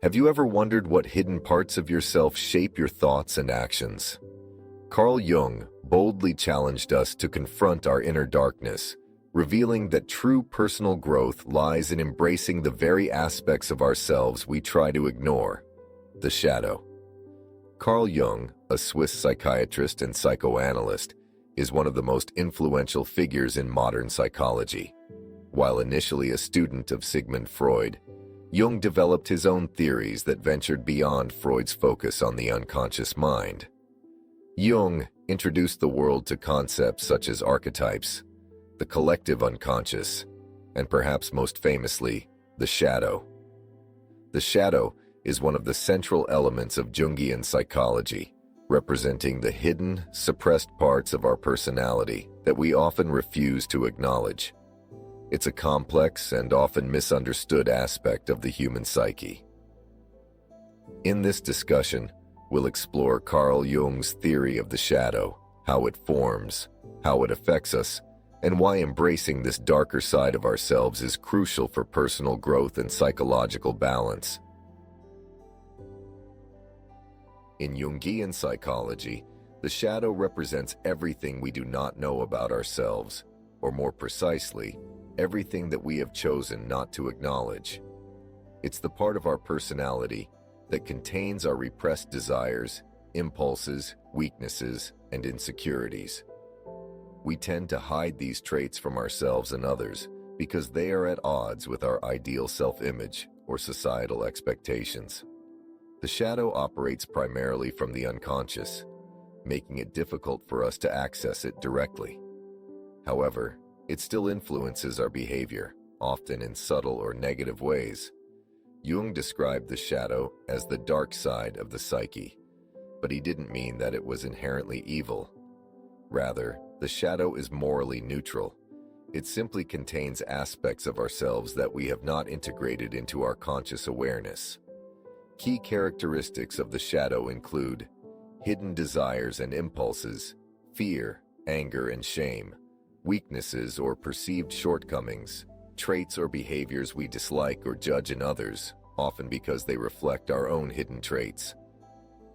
Have you ever wondered what hidden parts of yourself shape your thoughts and actions? Carl Jung boldly challenged us to confront our inner darkness, revealing that true personal growth lies in embracing the very aspects of ourselves we try to ignore, the shadow. Carl Jung, a Swiss psychiatrist and psychoanalyst, is one of the most influential figures in modern psychology. While initially a student of Sigmund Freud, Jung developed his own theories that ventured beyond Freud's focus on the unconscious mind. Jung introduced the world to concepts such as archetypes, the collective unconscious, and perhaps most famously, the shadow. The shadow is one of the central elements of Jungian psychology, representing the hidden, suppressed parts of our personality that we often refuse to acknowledge. It's a complex and often misunderstood aspect of the human psyche. In this discussion, we'll explore Carl Jung's theory of the shadow, how it forms, how it affects us, and why embracing this darker side of ourselves is crucial for personal growth and psychological balance. In Jungian psychology, the shadow represents everything we do not know about ourselves, or more precisely, everything that we have chosen not to acknowledge. It's the part of our personality that contains our repressed desires, impulses, weaknesses, and insecurities. We tend to hide these traits from ourselves and others because they are at odds with our ideal self-image or societal expectations. The shadow operates primarily from the unconscious, making it difficult for us to access it directly. However, it still influences our behavior, often in subtle or negative ways. Jung described the shadow as the dark side of the psyche, but he didn't mean that it was inherently evil. Rather, the shadow is morally neutral. It simply contains aspects of ourselves that we have not integrated into our conscious awareness. Key characteristics of the shadow include hidden desires and impulses, fear, anger, and shame, weaknesses or perceived shortcomings, traits or behaviors we dislike or judge in others, often because they reflect our own hidden traits.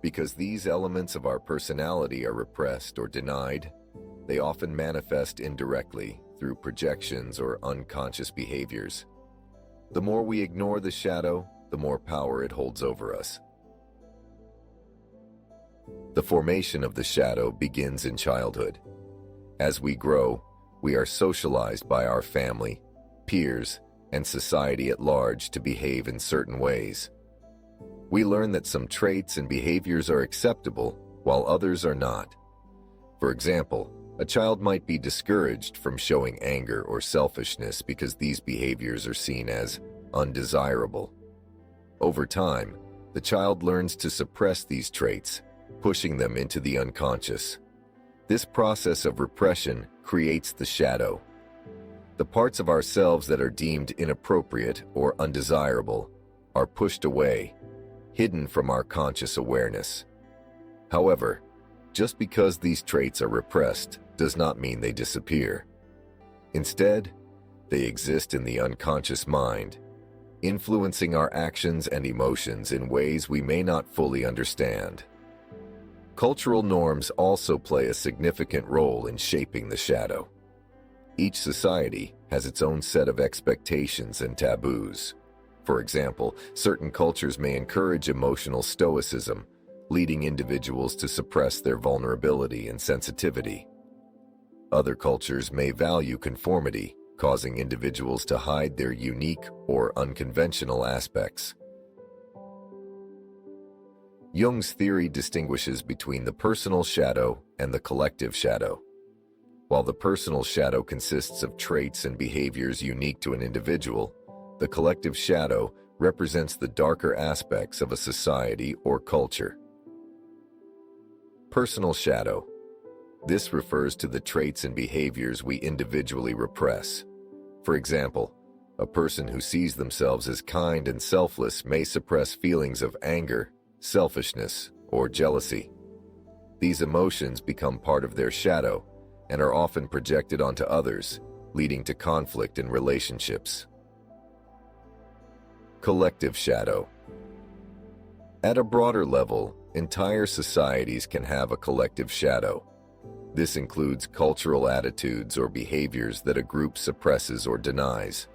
Because these elements of our personality are repressed or denied, they often manifest indirectly through projections or unconscious behaviors. The more we ignore the shadow, the more power it holds over us. The formation of the shadow begins in childhood. As we grow, we are socialized by our family, peers, and society at large to behave in certain ways. We learn that some traits and behaviors are acceptable, while others are not. For example, a child might be discouraged from showing anger or selfishness because these behaviors are seen as undesirable. Over time, the child learns to suppress these traits, pushing them into the unconscious. This process of repression creates the shadow. The parts of ourselves that are deemed inappropriate or undesirable are pushed away, hidden from our conscious awareness. However, just because these traits are repressed does not mean they disappear. Instead, they exist in the unconscious mind, influencing our actions and emotions in ways we may not fully understand. Cultural norms also play a significant role in shaping the shadow. Each society has its own set of expectations and taboos. For example, certain cultures may encourage emotional stoicism, leading individuals to suppress their vulnerability and sensitivity. Other cultures may value conformity, causing individuals to hide their unique or unconventional aspects. Jung's theory distinguishes between the personal shadow and the collective shadow. While the personal shadow consists of traits and behaviors unique to an individual, the collective shadow represents the darker aspects of a society or culture. Personal shadow. This refers to the traits and behaviors we individually repress. For example, a person who sees themselves as kind and selfless may suppress feelings of anger, selfishness, or jealousy. These emotions become part of their shadow and are often projected onto others, leading to conflict in relationships. Collective shadow. At a broader level, entire societies can have a collective shadow. This includes cultural attitudes or behaviors that a group suppresses or denies.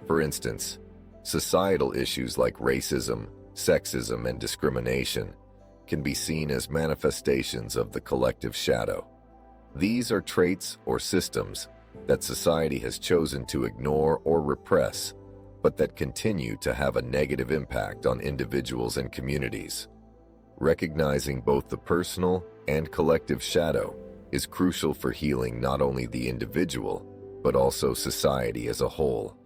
For instance, societal issues like racism, sexism, and discrimination can be seen as manifestations of the collective shadow. These are traits or systems that society has chosen to ignore or repress, but that continue to have a negative impact on individuals and communities. Recognizing both the personal and collective shadow is crucial for healing not only the individual, but also society as a whole.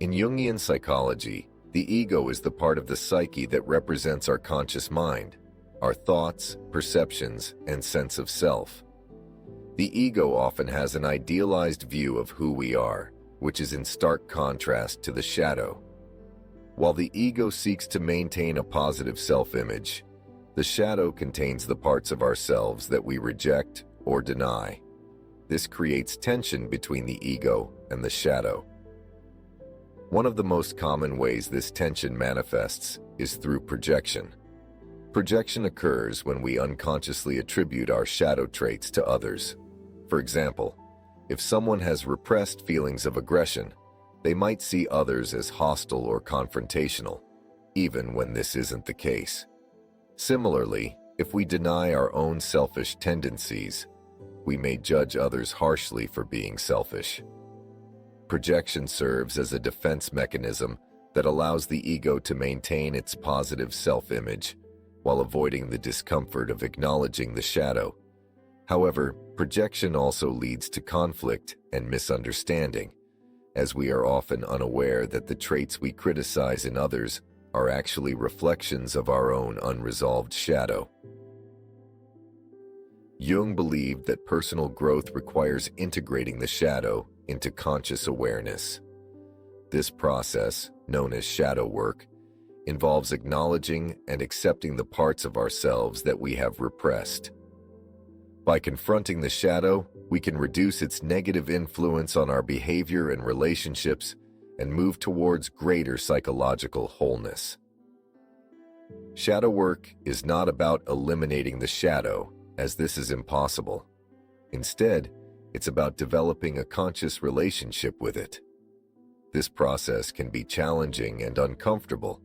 In Jungian psychology, the ego is the part of the psyche that represents our conscious mind, our thoughts, perceptions, and sense of self. The ego often has an idealized view of who we are, which is in stark contrast to the shadow. While the ego seeks to maintain a positive self-image, the shadow contains the parts of ourselves that we reject or deny. This creates tension between the ego and the shadow. One of the most common ways this tension manifests is through projection. Projection occurs when we unconsciously attribute our shadow traits to others. For example, if someone has repressed feelings of aggression, they might see others as hostile or confrontational, even when this isn't the case. Similarly, if we deny our own selfish tendencies, we may judge others harshly for being selfish. Projection serves as a defense mechanism that allows the ego to maintain its positive self-image while avoiding the discomfort of acknowledging the shadow. However, projection also leads to conflict and misunderstanding, as we are often unaware that the traits we criticize in others are actually reflections of our own unresolved shadow. Jung believed that personal growth requires integrating the shadow into conscious awareness. This process, known as shadow work, involves acknowledging and accepting the parts of ourselves that we have repressed. By confronting the shadow, we can reduce its negative influence on our behavior and relationships and move towards greater psychological wholeness. Shadow work is not about eliminating the shadow, as this is impossible. Instead, it's about developing a conscious relationship with it. This process can be challenging and uncomfortable,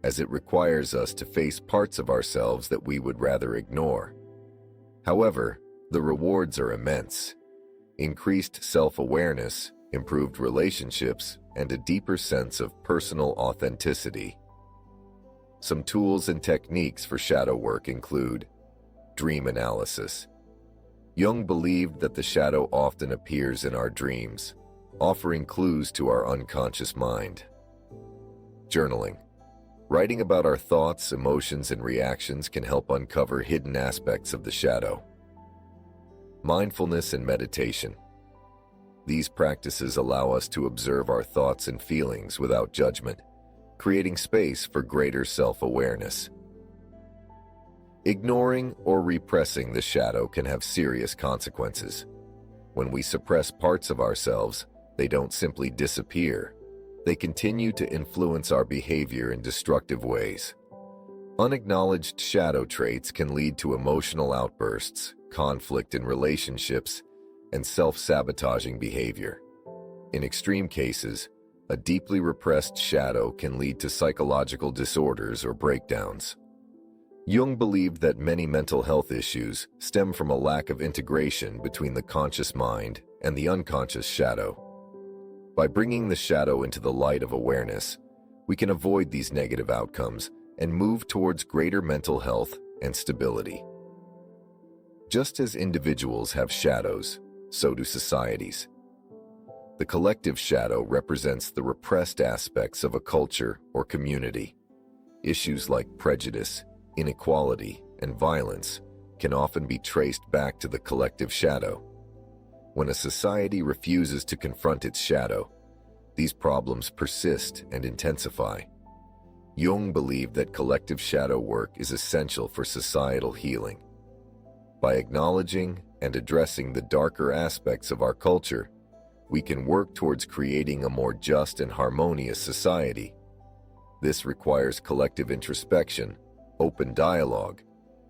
as it requires us to face parts of ourselves that we would rather ignore. However, the rewards are immense. Increased self-awareness, improved relationships, and a deeper sense of personal authenticity. Some tools and techniques for shadow work include dream analysis. Jung believed that the shadow often appears in our dreams, offering clues to our unconscious mind. Journaling. Writing about our thoughts, emotions, and reactions can help uncover hidden aspects of the shadow. Mindfulness and meditation. These practices allow us to observe our thoughts and feelings without judgment, creating space for greater self-awareness. Ignoring or repressing the shadow can have serious consequences. When we suppress parts of ourselves, they don't simply disappear. They continue to influence our behavior in destructive ways. Unacknowledged shadow traits can lead to emotional outbursts, conflict in relationships, and self-sabotaging behavior. In extreme cases, a deeply repressed shadow can lead to psychological disorders or breakdowns. Jung believed that many mental health issues stem from a lack of integration between the conscious mind and the unconscious shadow. By bringing the shadow into the light of awareness, we can avoid these negative outcomes and move towards greater mental health and stability. Just as individuals have shadows, so do societies. The collective shadow represents the repressed aspects of a culture or community. Issues like prejudice, inequality, and violence can often be traced back to the collective shadow. When a society refuses to confront its shadow, these problems persist and intensify. Jung believed that collective shadow work is essential for societal healing. By acknowledging and addressing the darker aspects of our culture, we can work towards creating a more just and harmonious society. This requires collective introspection, open dialogue,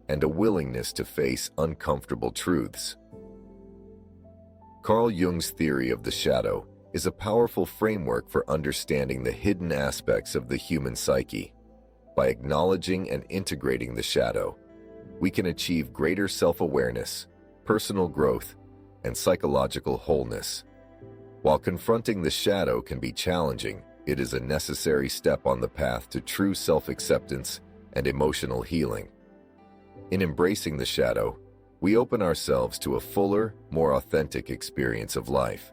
and a willingness to face uncomfortable truths. Carl Jung's theory of the shadow is a powerful framework for understanding the hidden aspects of the human psyche. By acknowledging and integrating the shadow, we can achieve greater self-awareness, personal growth, and psychological wholeness. While confronting the shadow can be challenging, it is a necessary step on the path to true self-acceptance and emotional healing. In embracing the shadow, we open ourselves to a fuller, more authentic experience of life.